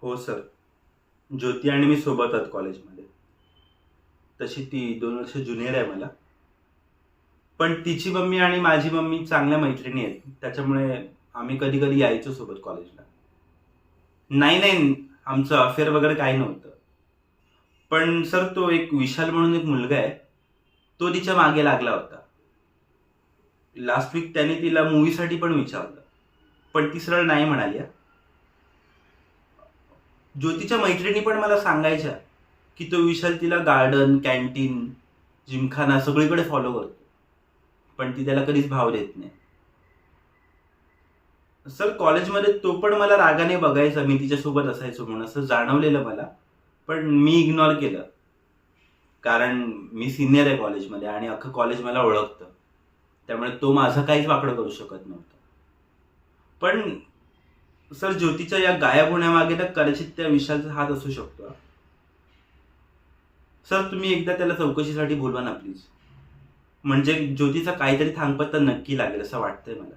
हो सर. ज्योती आणि मी सोबत आहोत कॉलेजमध्ये. तशी ती 2 वर्ष ज्युनियर आहे मला. पण तिची मम्मी आणि माझी मम्मी चांगल्या मैत्रिणी आहेत. त्याच्यामुळे आम्ही कधी-कधी यायचो सोबत कॉलेजला. नाही, नाही. आमचं अफेअर वगैरे काही नव्हतं. पण सर तो एक विशाल म्हणून एक मुलगा आहे. तो तिच्या मागे लागला होता. लास्ट वीक त्याने तिला मूव्हीसाठी पण विचारलं. पण ती सरळ नाही म्हणाली हां. ज्योतीच्या मैत्रिणी पण मला सांगायच्या, की तो विशाल तिला गार्डन, कॅन्टीन, जिमखाना सगळीकडे फॉलो करतो. पण ती त्याला कधीच भाव देत नाही. सर कॉलेजमध्ये तो पण मला रागाने बघायचा, मी तिच्यासोबत असायचो म्हणून असं जाणवलेलं मला. पण मी इग्नोर केलं. कारण मी सिनियर आहे कॉलेजमध्ये आणि अख्खं कॉलेज मला ओळखतं. त्यामुळे तो माझं काहीच वाकडं करू शकत नव्हता. पण सर ज्योतीच्या या गायब होण्यामागे ना कदाचित त्या विशालचा हात असू शकतो हां. सर तुम्ही एकदा त्याला चौकशीसाठी बोलवा ना प्लीज. म्हणजे ज्योतीचा काहीतरी थांगपत्ता नक्की लागेल असं वाटतंय मला.